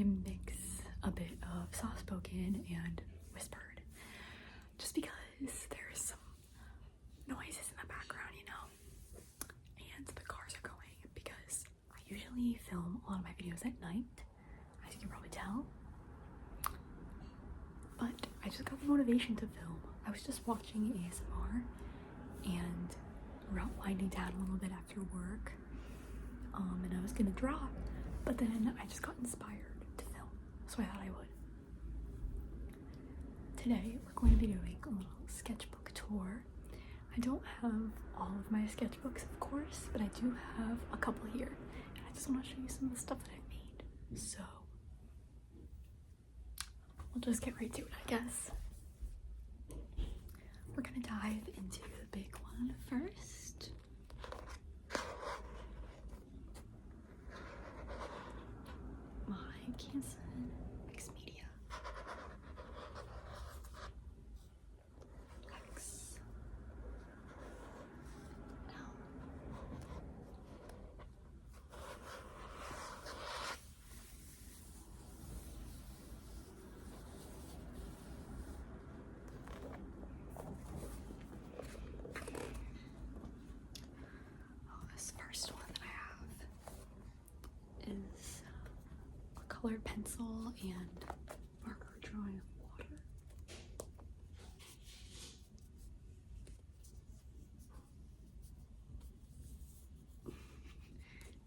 be a bit of soft-spoken and whispered, just because there's some noises in the background, you know, and the cars are going, because I usually film a lot of my videos at night, as you can probably tell, but I just got the motivation to film. I was just watching ASMR, and we're out winding down a little bit after work, and I was gonna draw, but then I just got inspired to film, so I thought I would. Today we're going to be doing a little sketchbook tour. I don't have all of my sketchbooks, of course, but I do have a couple here, and I just want to show you some of the stuff that I've made. So we'll just get right to it, I guess. We're gonna dive into the big one first. My Canson X-Media X. This first one that I have is a colored pencil and marker drawing of water.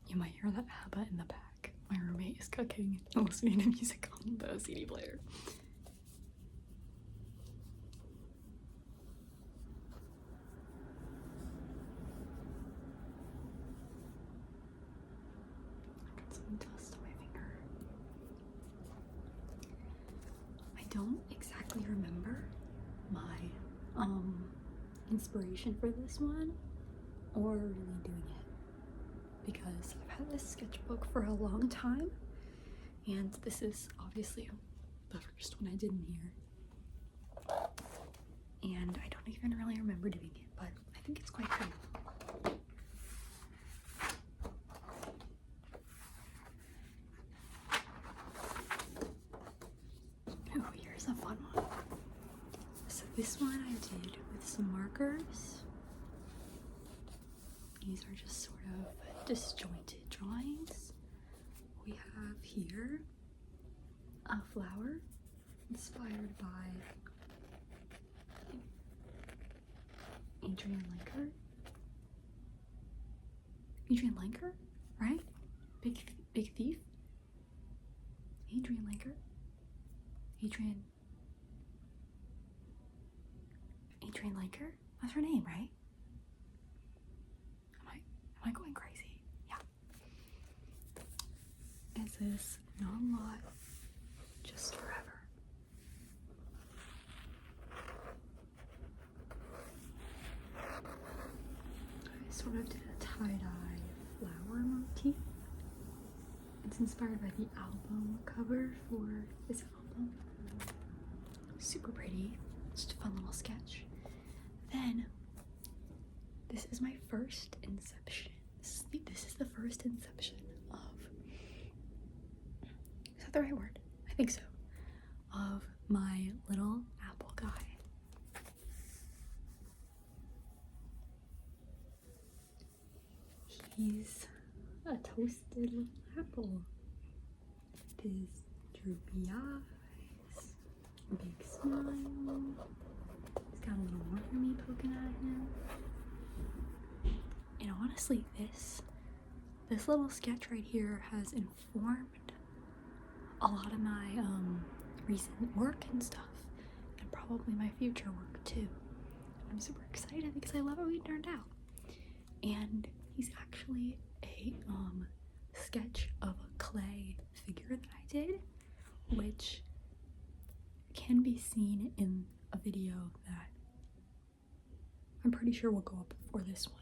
You might hear that ABBA in the back. My roommate is cooking and listening to music on the CD player. Dust on my finger. I don't exactly remember my inspiration for this one or really doing it, because I've had this sketchbook for a long time, and this is obviously the first one I did in here, and I don't even really remember doing it, but I think it's quite pretty. A fun one. So this one I did with some markers. These are just sort of disjointed drawings. We have here a flower inspired by Adrian Lenker, right? Big Thief. Adrian Lenker. Adrian Lenker? That's her name, right? Am I going crazy? Yeah. Is this non-lot just forever? I sort of did a tie-dye flower motif. It's inspired by the album cover for this album. Super pretty. Just a fun little sketch. Then, this is my first inception. This is the first inception of, is that the right word? I think so. Of my little apple guy. He's a toasted little apple. His droopy eyes, big smile. He's got a little more for me poking at him. And honestly, this little sketch right here has informed a lot of my recent work and stuff, and probably my future work too. I'm super excited because I love how he turned out. And he's actually a sketch of a clay figure that I did, which can be seen in a video that I'm pretty sure will go up before this one.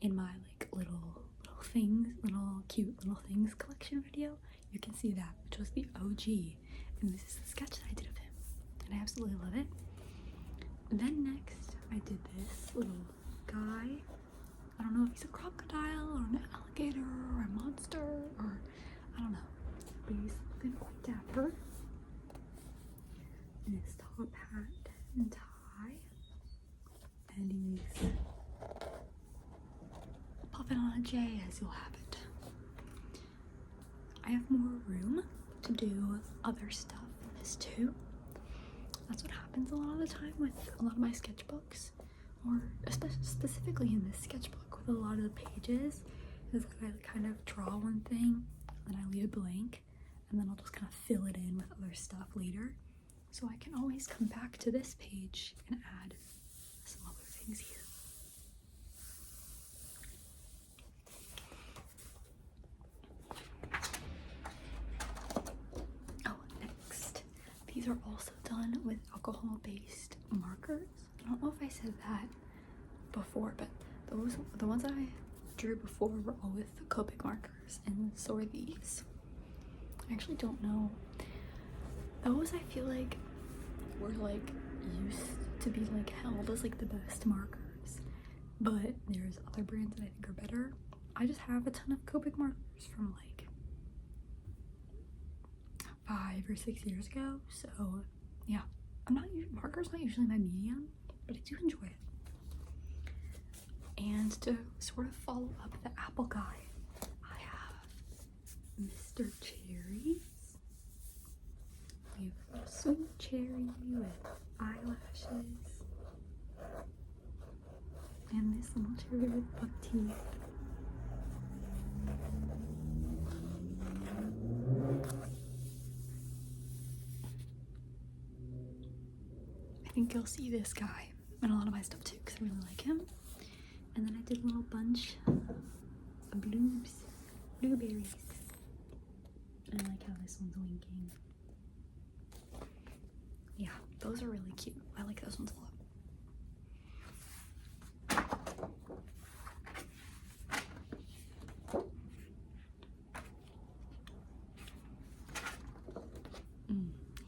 In my like little cute little things collection video, you can see that, which was the OG, and this is the sketch that I did of him, and I absolutely love it. And then next, I did this little guy. I don't know if he's a crocodile or an alligator or a monster or I don't know. But he's looking quite dapper. In his top hat and tie. And he's popping on a J, as you'll have it. I have more room to do other stuff in this too. That's what happens a lot of the time with a lot of my sketchbooks, or specifically in this sketchbook with a lot of the pages, is that I kind of draw one thing and I leave it blank, and then I'll just kind of fill it in with other stuff later. So I can always come back to this page and add some other things here. Oh, next. These are also done with alcohol-based markers. I don't know if I said that before, but the ones that I drew before were all with Copic markers, and so are these. I actually don't know. Those I feel like were like used to be like held as like the best markers, but there's other brands that I think are better. I just have a ton of Copic markers from like 5 or 6 years ago, so yeah. Marker's not usually my medium, but I do enjoy it. And to sort of follow up the apple guy, I have Mr. Cherries. We have Sweet Cherry with eyelashes. And this little cherry with buck teeth. I think you'll see this guy in a lot of my stuff too, because I really like him. And then I did a little bunch of blueberries. I like how this one's winking. Yeah, those are really cute. I like those ones a lot.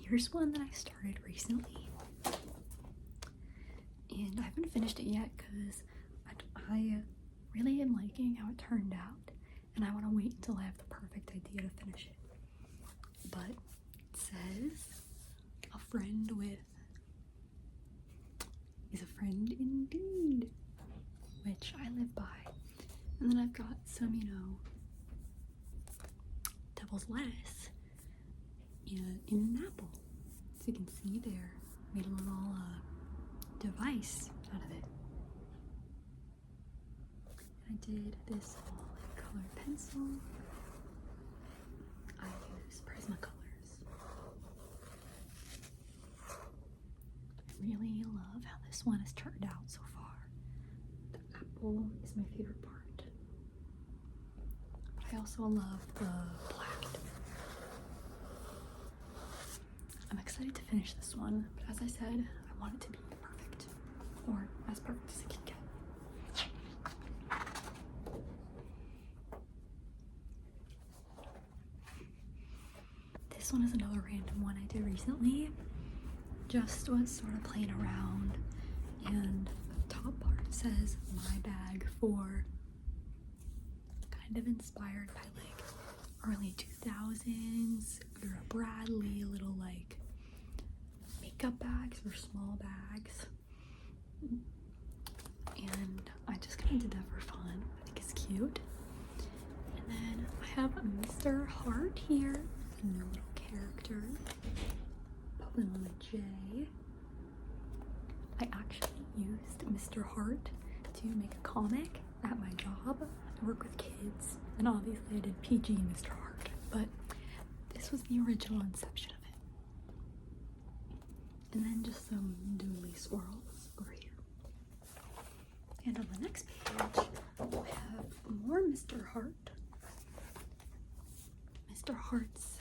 Here's one that I started recently. And I haven't finished it yet because I really am liking how it turned out, and I want to wait until I have the perfect idea to finish it. But it says, a friend with is a friend indeed, which I live by. And then I've got some, devil's lettuce in an apple. So you can see there, made a little device out of it. I did this all in colored pencil. I use Prismacolors. I really love how this one has turned out so far. The apple is my favorite part. But I also love the black. I'm excited to finish this one, but as I said, I want it to be perfect, or as perfect as it can get. This one is another random one I did recently. Just was sort of playing around, and the top part says my bag for, kind of inspired by like early 2000s, Vera Bradley, little like makeup bags or small bags. And I just kind of did that for fun. I think it's cute. And then I have a Mr. Heart here, a new little character, popping on a J. I actually used Mr. Heart to make a comic at my job. I work with kids, and obviously I did PG Mr. Heart, but this was the original inception of it. And then just some doodly swirls over here. And on the next page, I have more Mr. Heart. Mr. Heart's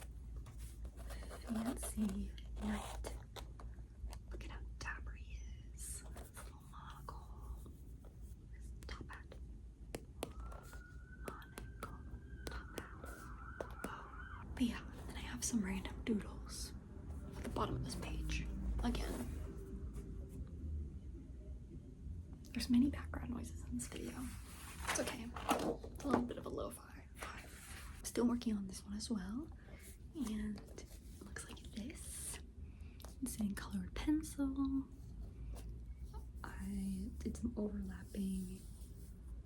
fancy night. Look at how dapper he is. His little monocle. His top hat. Monocle. Top hat. But yeah, then I have some random doodles at the bottom of this page. Again. There's many background noises in this video. It's okay. It's a little bit of a lo-fi vibe. still working on this one as well, and it looks like this. It's in colored pencil. I did some overlapping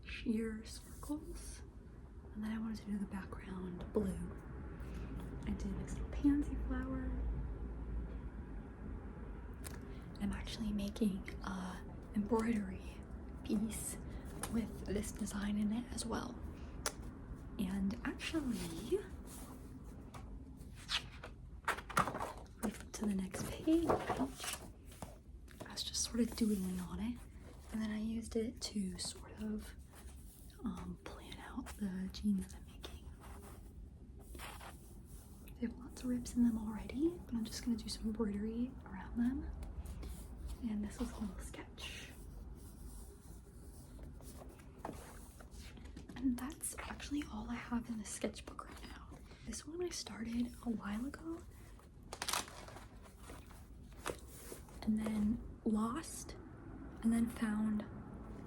sheer circles, and then I wanted to do the background blue. I did this little pansy flower. I'm actually making a embroidery piece with this design in it as well. And actually, we flip to the next page. I was just sort of doodling on it, and then I used it to sort of plan out the jeans that I'm making. They have lots of rips in them already, but I'm just gonna do some embroidery around them. And this was a little sketch. And that's actually all I have in the sketchbook right now. This one I started a while ago and then lost and then found,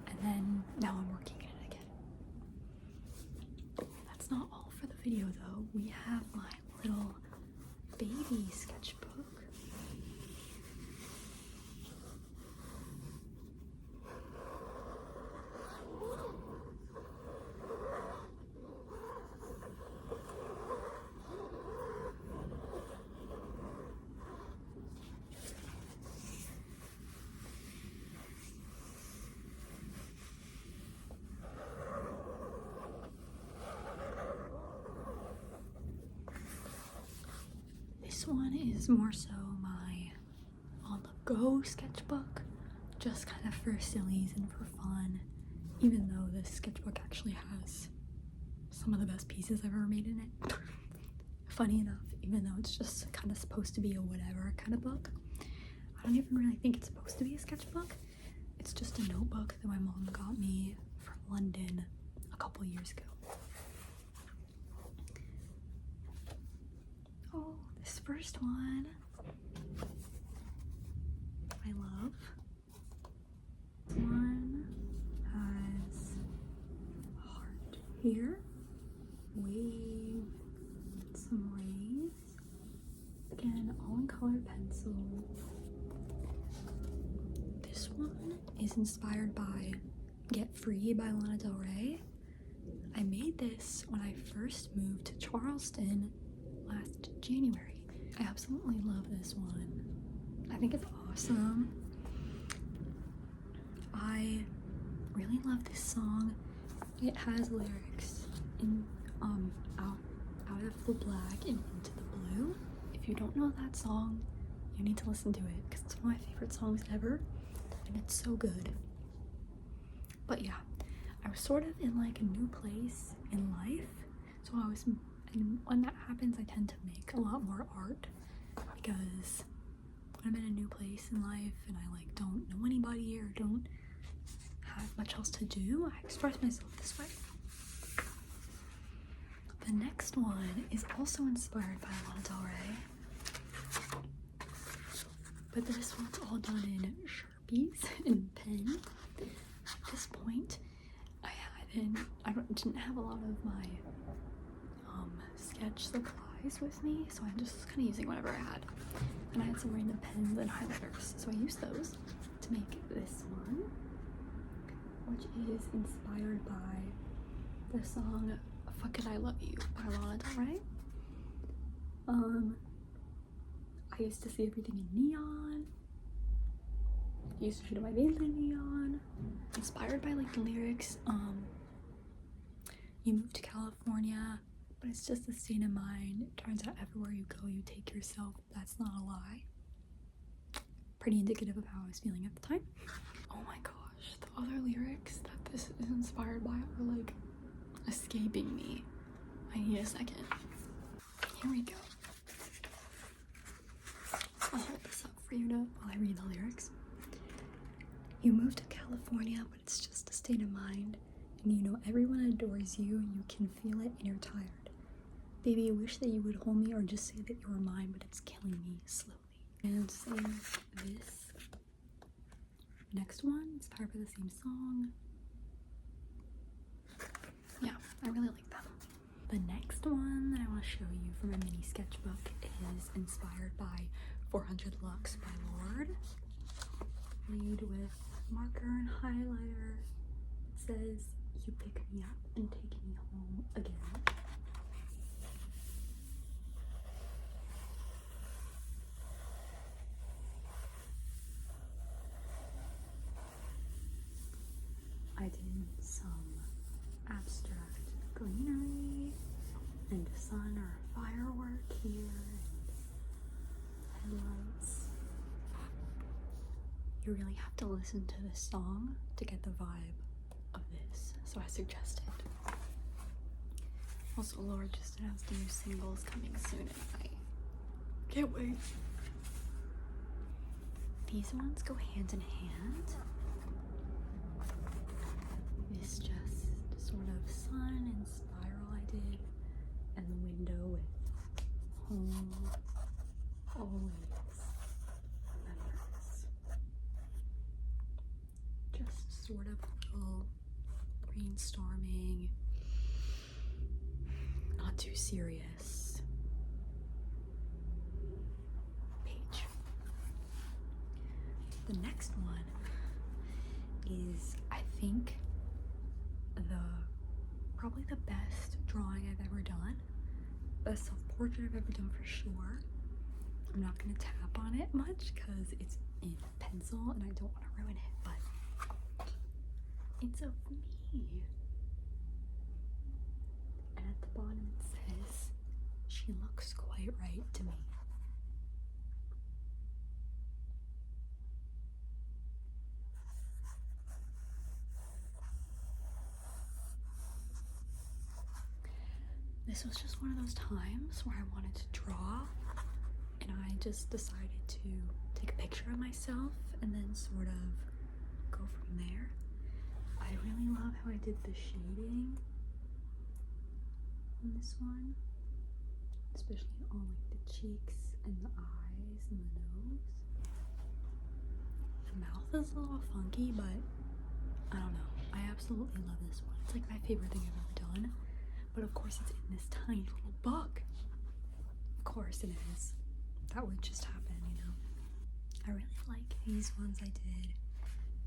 and then now I'm working on it again. That's not all for the video though. We have my little baby sketchbook. This one is more so my on-the-go sketchbook, just kind of for sillies and for fun, even though this sketchbook actually has some of the best pieces I've ever made in it. Funny enough, even though it's just kind of supposed to be a whatever kind of book, I don't even really think it's supposed to be a sketchbook. It's just a notebook that my mom got me from London a couple years ago. Oh, this first one I love. This one has a heart here, wave, some rays. Again, all in colored pencil. This one is inspired by Get Free by Lana Del Rey. I made this when I first moved to Charleston last January. I absolutely love this one. I think it's awesome. I really love this song. It has lyrics in out of the black and into the blue. If you don't know that song, you need to listen to it because it's one of my favorite songs ever, and it's so good. But yeah, I was sort of in like a new place in life, so and when that happens, I tend to make a lot more art because when I'm in a new place in life and I like don't know anybody or don't have much else to do, I express myself this way. The next one is also inspired by Lana Del Rey, but this one's all done in Sharpies and pen. At this point, I didn't have a lot of my sketch supplies with me, so I'm just kind of using whatever I had. And I had some random pens and highlighters, so I used those to make this one, which is inspired by the song Fuck It I Love You by Lana Del Rey. I used to see everything in neon. I used to shoot my veins in neon. Inspired by like the lyrics, you moved to California, but it's just a state of mind. It turns out everywhere you go, you take yourself. That's not a lie. Pretty indicative of how I was feeling at the time. Oh my gosh, the other lyrics that this is inspired by are like escaping me. I need a second. Here we go. I'll hold this up for you while I read the lyrics. You moved to California, but it's just a state of mind. And you know everyone adores you, you can feel it and you're tired. Baby, I wish that you would hold me or just say that you were mine, but it's killing me slowly. And same this next one, inspired by the same song. Yeah, I really like them. The next one that I want to show you from a mini sketchbook is inspired by 400 Lux by Lord. Made with marker and highlighter. It says, "You pick me up and take me home again." I did some abstract greenery and sun or firework here, and headlights. You really have to listen to this song to get the vibe of this, so I suggest it. Also, Lord just announced new singles coming soon, and I can't wait. These ones go hand in hand. This just sort of sun and spiral I did, and the window with home always remembers. Just sort of a little brainstorming, not too serious page. The next one is, I think, probably the best drawing I've ever done. Best self-portrait I've ever done for sure. I'm not gonna tap on it much because it's in pencil and I don't want to ruin it, but it's of me. And at the bottom it says, "She looks quite right to me." This was just one of those times where I wanted to draw, and I just decided to take a picture of myself and then sort of go from there. I really love how I did the shading in this one, especially on like the cheeks and the eyes and the nose. The mouth is a little funky, but I don't know. I absolutely love this one. It's like my favorite thing I've ever done. But of course it's in this tiny little book. Of course it is. That would just happen, you know. I really like these ones I did.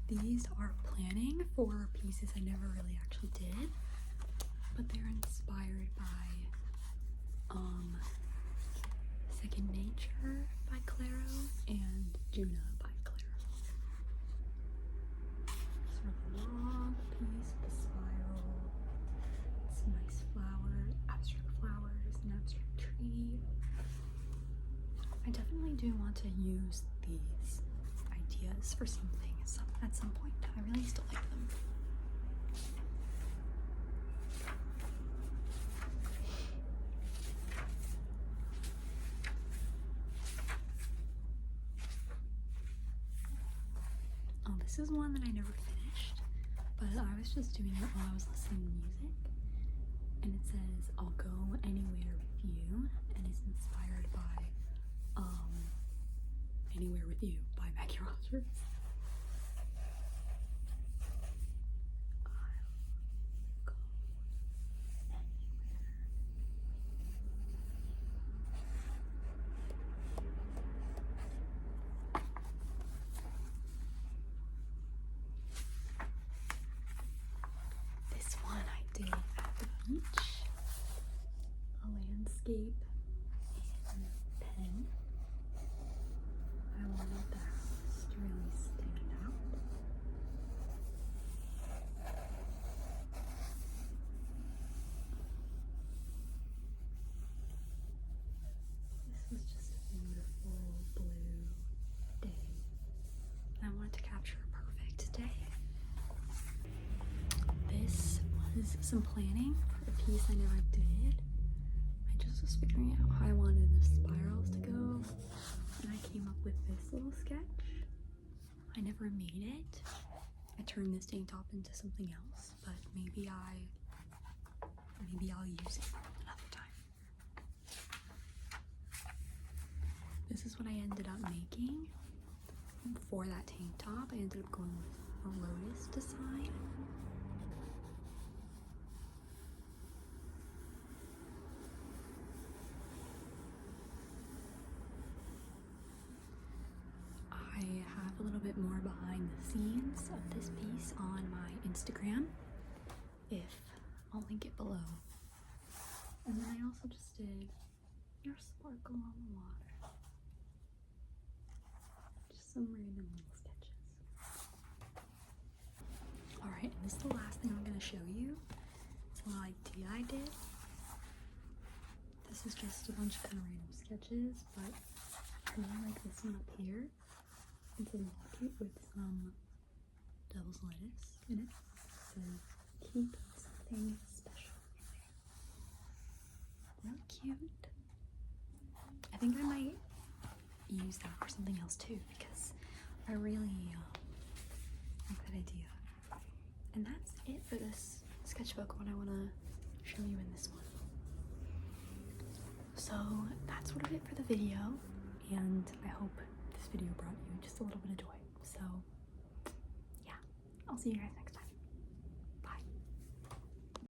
These are planning for pieces I never really actually did, but they're inspired by Second Nature by Claro and Juna by Claro. Sort of a long piece with a spiral. Some nice flowers, an abstract tree. I definitely do want to use these ideas for something at some point. I really still like them. Oh, this is one that I never finished, but I was just doing it while I was listening to music. And it says, "I'll go anywhere with you," and is inspired by Anywhere with You by Maggie Rogers. I'll go anywhere. This one I did at the beach. A landscape in pen. I wanted the house to really stand out. This was just a beautiful blue day. I wanted to capture a perfect day. This was some planning for a piece I never did. I just was figuring out how I wanted the spirals to go, and I came up with this little sketch. I never made it. I turned this tank top into something else, but maybe I'll use it another time. This is what I ended up making for that tank top. I ended up going with a lotus design. I have a little bit more behind the scenes of this piece on my Instagram. I'll link it below. And then I also just did your sparkle on the water. Just some random little sketches. Alright, and this is the last thing I'm going to show you. It's a little idea I did. This is just a bunch of kind of random sketches, but I really like this one up here. It's a bucket with some devil's lettuce in it. So keep something special in there. Really cute. I think I might use that for something else too, because I really like that idea. And that's it for this sketchbook, what I want to show you in this one. So that's sort of it for the video, and I hope this video brought you just a little bit of joy. So yeah, I'll see you guys next time.